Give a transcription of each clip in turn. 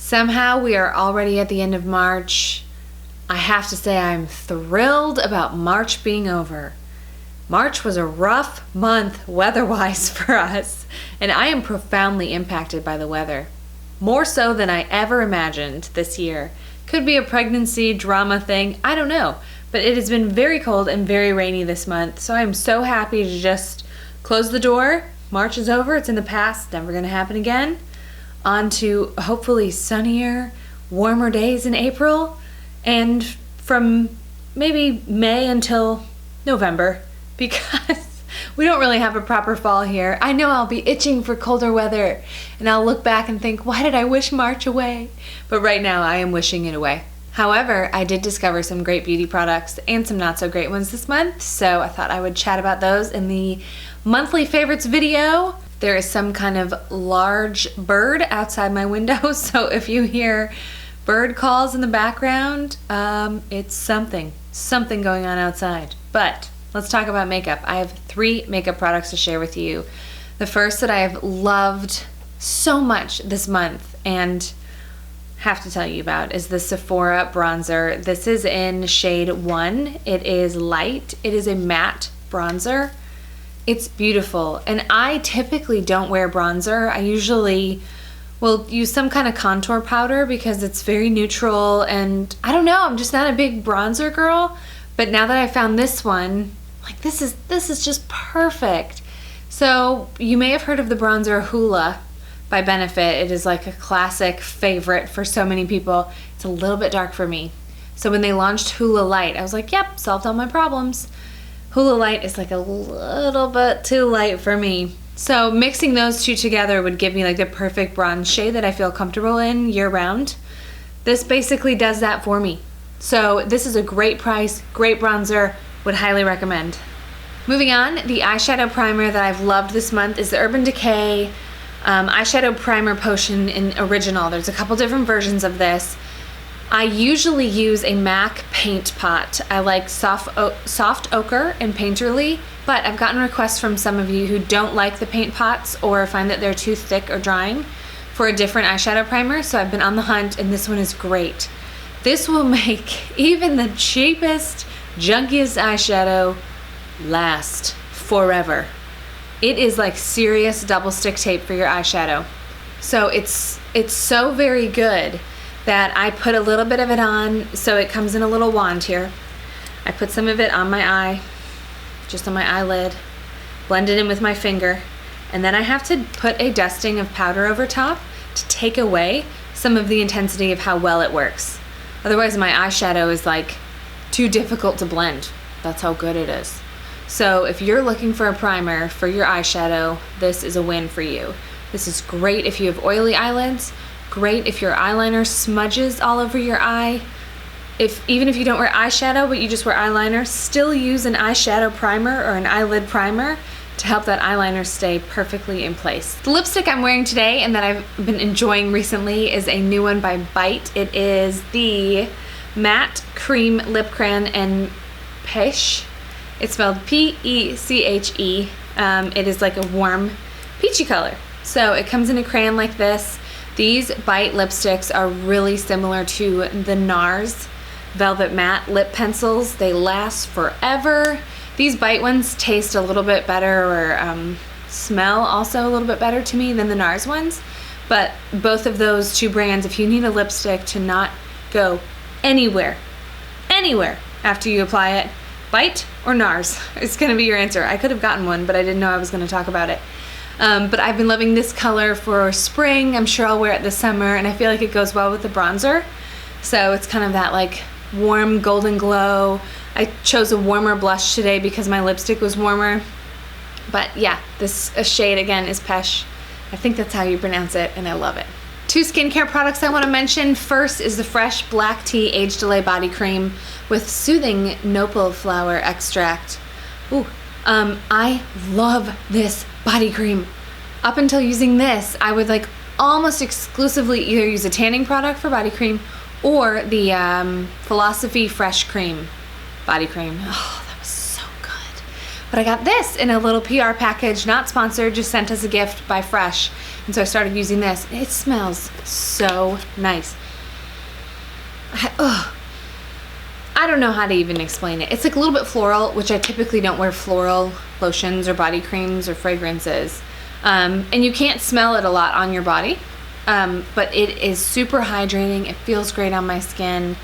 Somehow we are already at the end of March. I have to say I'm thrilled about March being over. March was a rough month weather-wise for us, and I am profoundly impacted by the weather. More so than I ever imagined this year. Could be a pregnancy drama thing, I don't know. But it has been very cold and very rainy this month, so I'm so happy to just close the door. March is over, it's in the past, never gonna happen again. On to hopefully sunnier, warmer days in April, and from maybe May until November, because we don't really have a proper fall here. I know I'll be itching for colder weather, and I'll look back and think, why did I wish March away? But right now I am wishing it away. However, I did discover some great beauty products and some not so great ones this month, so I thought I would chat about those in the monthly favorites video. There is some kind of large bird outside my window, so if you hear bird calls in the background, it's something going on outside. But let's talk about makeup. I have 3 makeup products to share with you. The first that I have loved so much this month and have to tell you about is the Sephora Bronzer. This is in shade 1. It is light. It is a matte bronzer. It's beautiful, and I typically don't wear bronzer. I usually will use some kind of contour powder because it's very neutral, and I don't know, I'm just not a big bronzer girl. But now that I found this one, like this is just perfect. So you may have heard of the bronzer Hoola by Benefit. It is like a classic favorite for so many people. It's a little bit dark for me. So when they launched Hoola Light, I was like, yep, solved all my problems. Hoola Light is like a little bit too light for me. So mixing those two together would give me like the perfect bronze shade that I feel comfortable in year round. This basically does that for me. So this is a great price, great bronzer, would highly recommend. Moving on, the eyeshadow primer that I've loved this month is the Urban Decay Eyeshadow Primer Potion in Original. There's a couple different versions of this. I usually use a MAC paint pot. I like soft ochre and painterly, but I've gotten requests from some of you who don't like the paint pots or find that they're too thick or drying for a different eyeshadow primer, so I've been on the hunt, and this one is great. This will make even the cheapest, junkiest eyeshadow last forever. It is like serious double stick tape for your eyeshadow. So it's so very good that I put a little bit of it on, so it comes in a little wand here. I put some of it on my eye, just on my eyelid, blend it in with my finger, and then I have to put a dusting of powder over top to take away some of the intensity of how well it works. Otherwise my eyeshadow is like too difficult to blend. That's how good it is. So if you're looking for a primer for your eyeshadow, this is a win for you. This is great if you have oily eyelids, great if your eyeliner smudges all over your eye. Even if you don't wear eyeshadow but you just wear eyeliner, still use an eyeshadow primer or an eyelid primer to help that eyeliner stay perfectly in place. The lipstick I'm wearing today and that I've been enjoying recently is a new one by Bite. It is the Matte Cream Lip Crayon and Peche. It's spelled P-E-C-H-E. It is like a warm peachy color. So it comes in a crayon like this. These Bite lipsticks are really similar to the NARS Velvet Matte lip pencils. They last forever. These Bite ones taste a little bit better, or smell also a little bit better to me than the NARS ones. But both of those two brands, if you need a lipstick to not go anywhere after you apply it, Bite or NARS is going to be your answer. I could have gotten one, but I didn't know I was going to talk about it. But I've been loving this color for spring. I'm sure I'll wear it this summer, and I feel like it goes well with the bronzer. So it's kind of that like warm golden glow. I chose a warmer blush today because my lipstick was warmer. But yeah, this shade again is Peche. I think that's how you pronounce it, and I love it. 2 skincare products I want to mention. First is the Fresh Black Tea Age Delay Body Cream with soothing nopal flower extract. Ooh, I love this body cream. Up until using this, I would like almost exclusively either use a tanning product for body cream or the Philosophy Fresh Cream body cream. Oh, that was so good. But I got this in a little PR package, not sponsored, just sent as a gift by Fresh. And so I started using this. It smells so nice. I don't know how to even explain it. It's like a little bit floral, which I typically don't wear floral lotions or body creams or fragrances. And you can't smell it a lot on your body. But it is super hydrating. It feels great on my skin.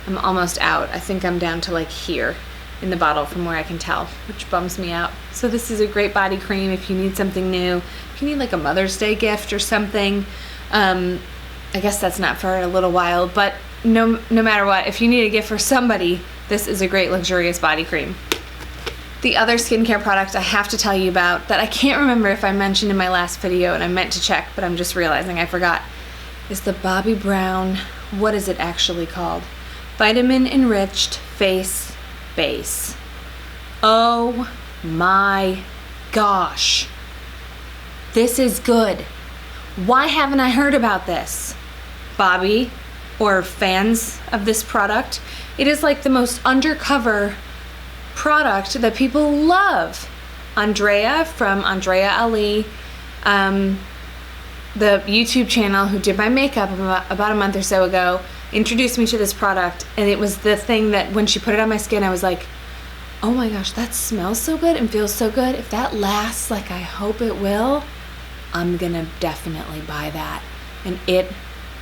I'm almost out. I think I'm down to like here in the bottle from where I can tell, which bums me out. So this is a great body cream if you need something new. If you need like a Mother's Day gift or something. I guess that's not for a little while, but no matter what, if you need a gift for somebody, this is a great luxurious body cream. The other skincare product I have to tell you about that I can't remember if I mentioned in my last video and I meant to check, but I'm just realizing I forgot, is the Bobbi Brown, what is it actually called? Vitamin Enriched Face Base. Oh my gosh. This is good. Why haven't I heard about this? Bobbi, or fans of this product, it is like the most undercover product that people love. Andrea from Andrea Ali, the YouTube channel who did my makeup about a month or so ago, introduced me to this product, and it was the thing that when she put it on my skin, I was like, oh my gosh, that smells so good and feels so good. If that lasts like I hope it will, I'm gonna definitely buy that. And it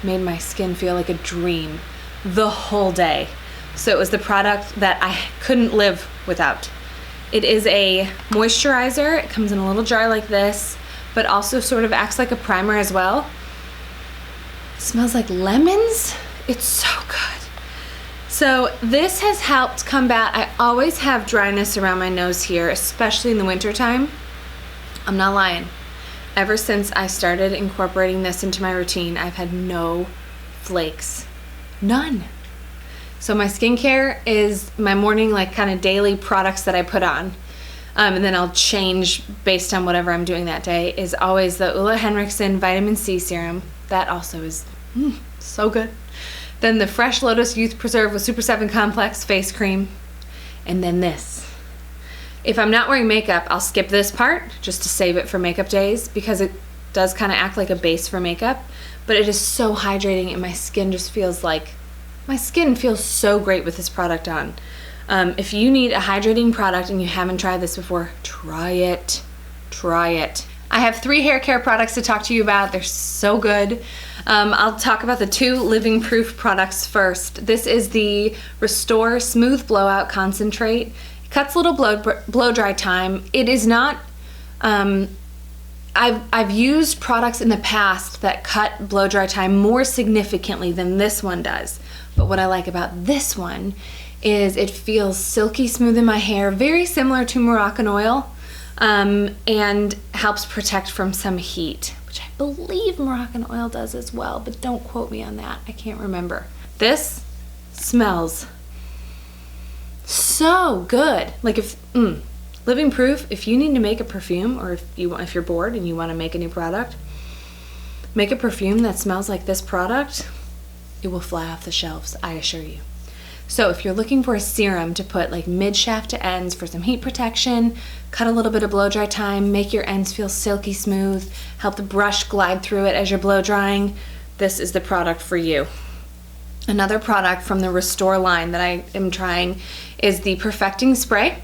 made my skin feel like a dream the whole day. So it was the product that I couldn't live without. It is a moisturizer. It comes in a little jar like this, but also sort of acts like a primer as well. It smells like lemons. It's so good. So this has helped combat, I always have dryness around my nose here, especially in the winter time. I'm not lying. Ever since I started incorporating this into my routine, I've had no flakes. None. So my skincare is my morning, like kind of daily products that I put on. And then I'll change based on whatever I'm doing that day, is always the Ulla Henriksen Vitamin C Serum. That also is so good. Then the Fresh Lotus Youth Preserve with Super 7 Complex Face Cream. And then this. If I'm not wearing makeup, I'll skip this part just to save it for makeup days because it does kind of act like a base for makeup, but it is so hydrating and my skin just feels like, my skin feels so great with this product on. If you need a hydrating product and you haven't tried this before, try it. Try it. I have 3 hair care products to talk to you about. They're so good. I'll talk about the 2 living proof products first. This is the Restore Smooth Blowout Concentrate. Cuts a little blow dry time. It is not, I've used products in the past that cut blow dry time more significantly than this one does. But what I like about this one is it feels silky smooth in my hair, very similar to Moroccan oil, and helps protect from some heat, which I believe Moroccan oil does as well, but don't quote me on that. I can't remember. This smells so good. Like if living proof, if you need to make a perfume, or if you're bored and you want to make a new product, make a perfume that smells like this product, it will fly off the shelves, I assure you. So if you're looking for a serum to put like mid shaft to ends for some heat protection, cut a little bit of blow dry time, make your ends feel silky smooth, help the brush glide through it as you're blow drying, this is the product for you. Another product from the Restore line that I am trying is the Perfecting Spray.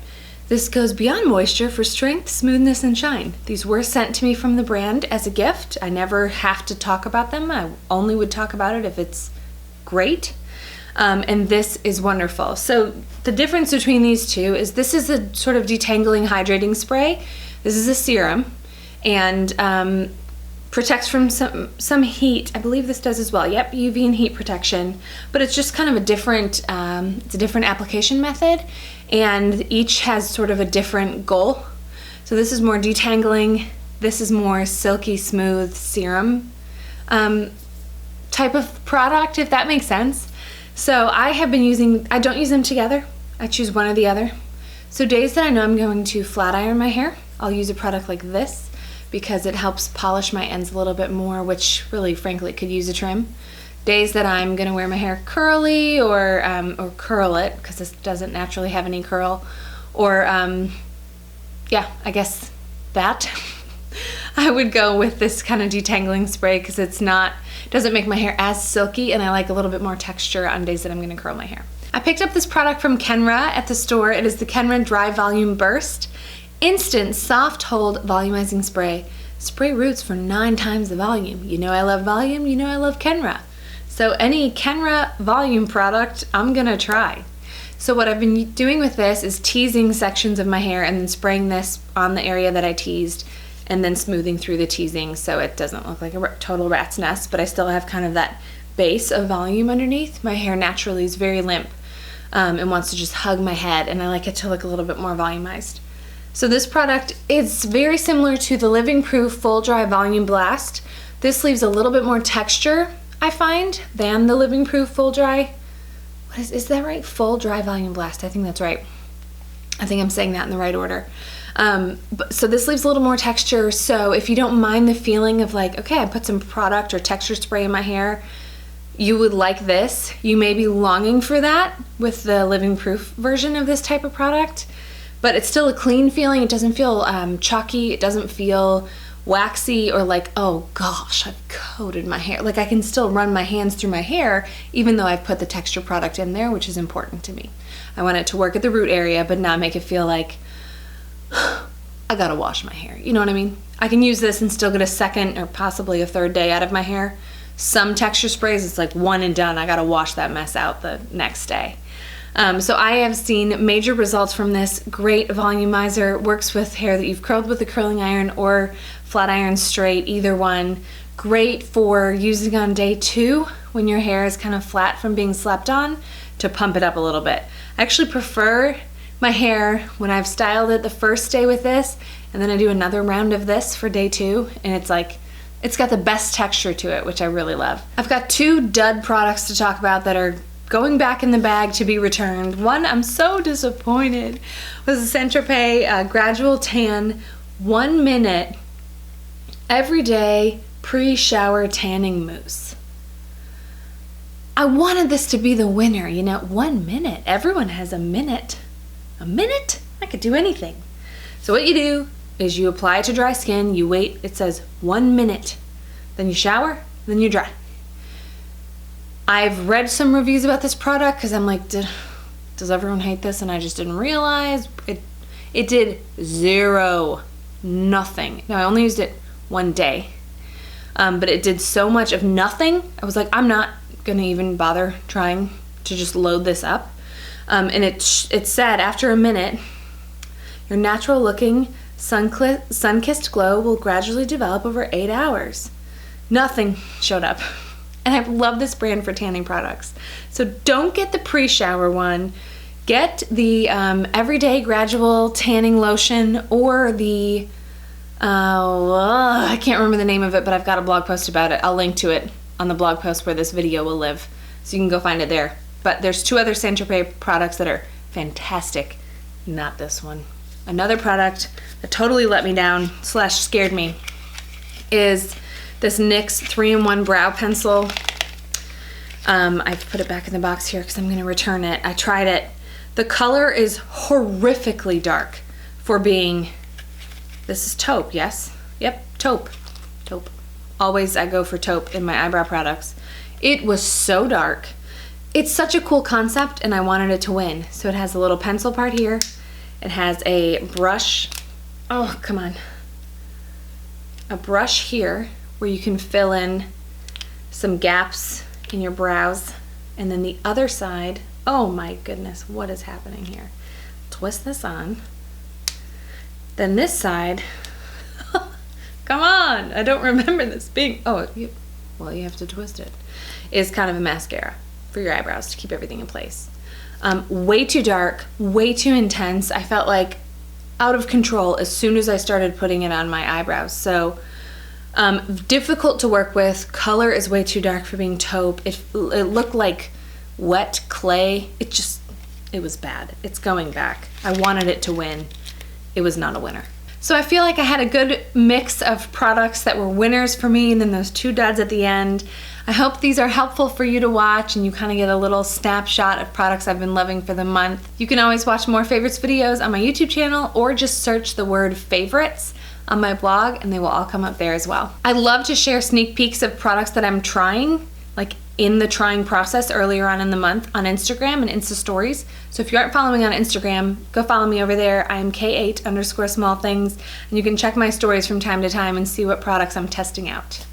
This goes beyond moisture for strength, smoothness, and shine. These were sent to me from the brand as a gift. I never have to talk about them. I only would talk about it if it's great. And this is wonderful. So the difference between these two is this is a sort of detangling hydrating spray. This is a serum and protects from some heat. I believe this does as well. Yep, UV and heat protection. But it's just kind of a different, it's a different application method, and each has sort of a different goal. So this is more detangling. This is more silky smooth serum type of product, if that makes sense. So I have been using, I don't use them together. I choose one or the other. So days that I know I'm going to flat iron my hair, I'll use a product like this because it helps polish my ends a little bit more, which really, frankly, could use a trim. Days that I'm gonna wear my hair curly or curl it, because this doesn't naturally have any curl, or yeah, I guess that I would go with this kind of detangling spray because it doesn't make my hair as silky, and I like a little bit more texture on days that I'm going to curl my hair. I picked up this product from Kenra at the store. It is the Kenra Dry Volume Burst Instant Soft Hold Volumizing Spray. Spray roots for 9 times the volume. You know I love volume, you know I love Kenra. So any Kenra volume product, I'm gonna try. So what I've been doing with this is teasing sections of my hair and then spraying this on the area that I teased and then smoothing through the teasing so it doesn't look like a total rat's nest, but I still have kind of that base of volume underneath. My hair naturally is very limp and wants to just hug my head, and I like it to look a little bit more volumized. So this product is very similar to the Living Proof Full Dry Volume Blast. This leaves a little bit more texture, I find, than the Living Proof Full Dry. Is that right? Full Dry Volume Blast. I think that's right. I think I'm saying that in the right order. So this leaves a little more texture. So if you don't mind the feeling of like, okay, I put some product or texture spray in my hair, you would like this. You may be longing for that with the Living Proof version of this type of product, but it's still a clean feeling. It doesn't feel chalky. It doesn't feel waxy or like, oh gosh, I've coated my hair. Like I can still run my hands through my hair even though I've put the texture product in there, which is important to me. I want it to work at the root area but not make it feel like I gotta wash my hair. You know what I mean? I can use this and still get a second or possibly a third day out of my hair. Some texture sprays, it's like one and done. I gotta wash that mess out the next day. So I have seen major results from this. Great volumizer, works with hair that you've curled with a curling iron or flat iron straight, either one. Great for using on day 2 when your hair is kind of flat from being slept on to pump it up a little bit. I actually prefer my hair when I've styled it the first day with this, and then I do another round of this for day 2, and it's like, it's got the best texture to it, which I really love. I've got 2 dud products to talk about that are going back in the bag to be returned. One, I'm so disappointed, was the Saint Tropez Gradual Tan 1 minute everyday pre-shower tanning mousse. I wanted this to be the winner, you know, 1 minute. Everyone has a minute. A minute? I could do anything. So what you do is you apply it to dry skin, you wait, it says 1 minute, then you shower, then you dry. I've read some reviews about this product because I'm like, does everyone hate this? And I just didn't realize. It did nothing. Now I only used it 1 day, but it did so much of nothing. I was like, I'm not gonna even bother trying to just load this up. And it said after a minute, your natural looking sun-kissed glow will gradually develop over 8 hours. Nothing showed up. And I love this brand for tanning products. So don't get the pre-shower one. Get the everyday gradual tanning lotion or the, I can't remember the name of it, but I've got a blog post about it. I'll link to it on the blog post where this video will live. So you can go find it there. But there's 2 other Saint Tropez products that are fantastic. Not this one. Another product that totally let me down / scared me is this NYX 3-in-1 brow pencil. I've put it back in the box here because I'm going to return it. I tried it. The color is horrifically dark for being, this is taupe, yes? Yep, taupe. Taupe. Always I go for taupe in my eyebrow products. It was so dark. It's such a cool concept and I wanted it to win. So it has a little pencil part here. It has a brush. Oh, come on. A brush here where you can fill in some gaps in your brows. And then the other side, oh my goodness, what is happening here? Twist this on. Then this side, come on, I don't remember this being, you have to twist it, is kind of a mascara for your eyebrows to keep everything in place. Way too dark, way too intense. I felt like out of control as soon as I started putting it on my eyebrows. So difficult to work with. Color is way too dark for being taupe. It looked like wet clay. It was bad. It's going back. I wanted it to win. It was not a winner. So I feel like I had a good mix of products that were winners for me, and then those 2 duds at the end. I hope these are helpful for you to watch and you kind of get a little snapshot of products I've been loving for the month. You can always watch more favorites videos on my YouTube channel or just search the word favorites on my blog and they will all come up there as well. I love to share sneak peeks of products that I'm trying, like in the trying process earlier on in the month on Instagram and Insta stories. So if you aren't following me on Instagram, go follow me over there. I am K8_small things, and you can check my stories from time to time and see what products I'm testing out.